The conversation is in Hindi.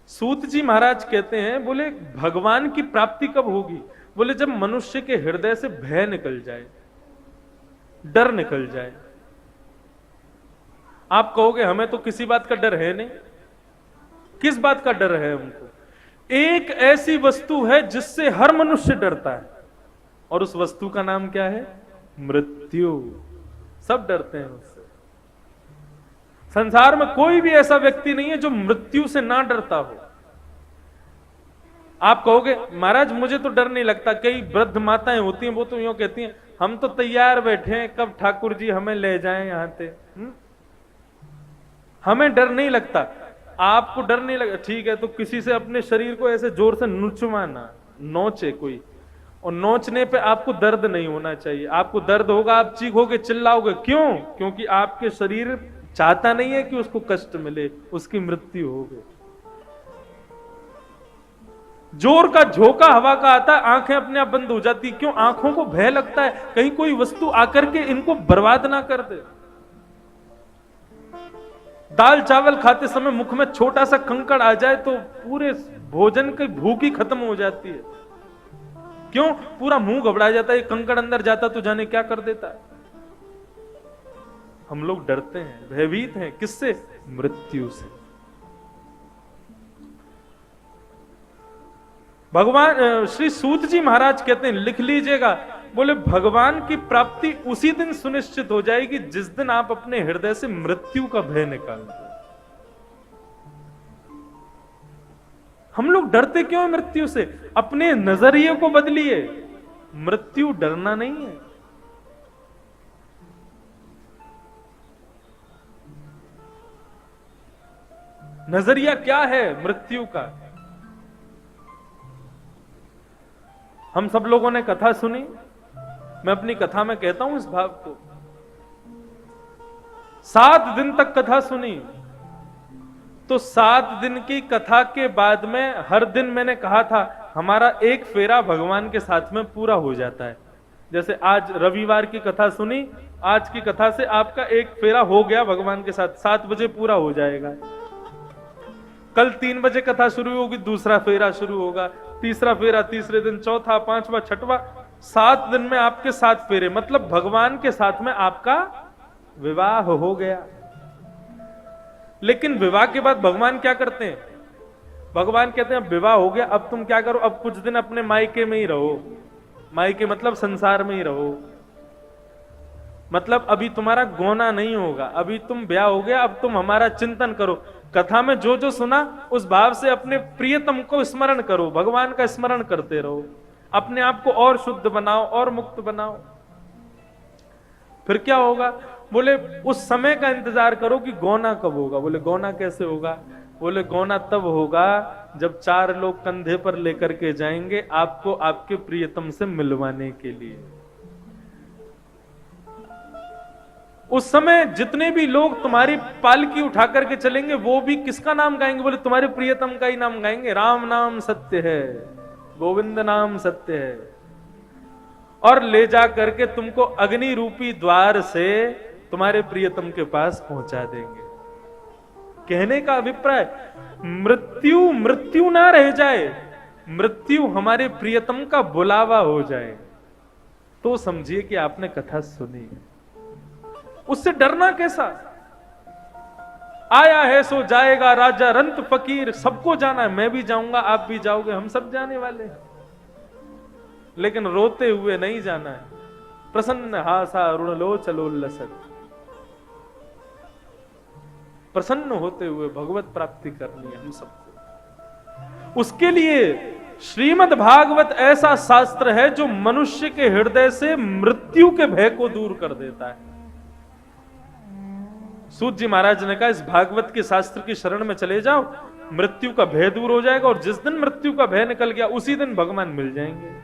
सूत जी महाराज कहते हैं, बोले भगवान की प्राप्ति कब होगी? बोले जब मनुष्य के हृदय से भय निकल जाए, डर निकल जाए। आप कहोगे हमें तो किसी बात का डर है नहीं। किस बात का डर है हमको? एक ऐसी वस्तु है जिससे हर मनुष्य डरता है, और उस वस्तु का नाम क्या है? मृत्यु। सब डरते हैं उससे। संसार में कोई भी ऐसा व्यक्ति नहीं है जो मृत्यु से ना डरता हो। आप कहोगे महाराज मुझे तो डर नहीं लगता। कई वृद्ध माताएं होती हैं, वो तो यूं कहती हैं हम तो तैयार बैठे हैं कब ठाकुर जी हमें ले जाएं यहां से। हमें डर नहीं लगता। आपको डर नहीं लगता, ठीक है, तो किसी से अपने शरीर को ऐसे जोर से नुचवाना, नोचे कोई, और नोचने पे आपको दर्द नहीं होना चाहिए। आपको दर्द होगा, आप चीखोगे, चिल्लाओगे। क्यों? क्योंकि आपके शरीर चाहता नहीं है कि उसको कष्ट मिले, उसकी मृत्यु हो गई। जोर का झोंका हवा का आता है, आंखें अपने आप बंद हो जाती। क्यों? आंखों को भय लगता है कहीं कोई वस्तु आकर के इनको बर्बाद ना कर दे। दाल चावल खाते समय मुख में छोटा सा कंकड़ आ जाए तो पूरे भोजन की भूख ही खत्म हो जाती है। क्यों? पूरा मुंह घबरा जाता है। कंकड़ अंदर जाता तो जाने क्या कर देता है। हम लोग डरते हैं, भयभीत हैं। किससे? मृत्यु से। भगवान श्री सूत जी महाराज कहते हैं, लिख लीजिएगा, बोले भगवान की प्राप्ति उसी दिन सुनिश्चित हो जाएगी जिस दिन आप अपने हृदय से मृत्यु का भय निकाल दो। हम लोग डरते क्यों है मृत्यु से? अपने नजरिए को बदलिए। मृत्यु डरना नहीं है। नजरिया क्या है मृत्यु का? हम सब लोगों ने कथा सुनी। मैं अपनी कथा में कहता हूं इस भाव को। 7 दिन तक कथा सुनी, तो 7 दिन की कथा के बाद में हर दिन मैंने कहा था हमारा एक फेरा भगवान के साथ में पूरा हो जाता है। जैसे आज रविवार की कथा सुनी, आज की कथा से आपका एक फेरा हो गया भगवान के साथ, 7 बजे पूरा हो जाएगा। कल 3 बजे कथा शुरू होगी, दूसरा फेरा शुरू होगा, तीसरा फेरा तीसरे दिन, चौथा, पांचवा, छठवां। 7 दिन में आपके 7 फेरे, मतलब भगवान के साथ में आपका विवाह हो गया। लेकिन विवाह के बाद भगवान क्या करते हैं? भगवान कहते हैं अब विवाह हो गया, अब तुम क्या करो, अब कुछ दिन अपने मायके में ही रहो। मायके मतलब संसार में ही रहो। मतलब अभी तुम्हारा गोना नहीं होगा, अभी तुम ब्याह हो गया, अब तुम हमारा चिंतन करो। कथा में जो जो सुना उस भाव से अपने प्रियतम को स्मरण करो, भगवान का स्मरण करते रहो। अपने आप को और शुद्ध बनाओ और मुक्त बनाओ। फिर क्या होगा? बोले उस समय का इंतजार करो कि गौना कब होगा। बोले गौना कैसे होगा? बोले गौना तब होगा जब 4 लोग कंधे पर लेकर के जाएंगे आपको आपके प्रियतम से मिलवाने के लिए। उस समय जितने भी लोग तुम्हारी पालकी उठा करके चलेंगे वो भी किसका नाम गाएंगे? बोले तुम्हारे प्रियतम का ही नाम गाएंगे। राम नाम सत्य है, गोविंद नाम सत्य है। और ले जा करके तुमको अग्नि रूपी द्वार से तुम्हारे प्रियतम के पास पहुंचा देंगे। कहने का अभिप्राय मृत्यु मृत्यु ना रह जाए, मृत्यु हमारे प्रियतम का बुलावा हो जाए, तो समझिए कि आपने कथा सुनी। उससे डरना कैसा? आया है सो जाएगा, राजा रंत फकीर, सबको जाना है। मैं भी जाऊंगा, आप भी जाओगे, हम सब जाने वाले हैं। लेकिन रोते हुए नहीं जाना है। प्रसन्न हासा अरुण लो चलो लसत, प्रसन्न होते हुए भगवत प्राप्ति करनी है हम सबको। उसके लिए श्रीमद् भागवत ऐसा शास्त्र है जो मनुष्य के हृदय से मृत्यु के भय को दूर कर देता है। सूत जी महाराज ने कहा इस भागवत के शास्त्र की शरण में चले जाओ, मृत्यु का भय दूर हो जाएगा। और जिस दिन मृत्यु का भय निकल गया उसी दिन भगवान मिल जाएंगे।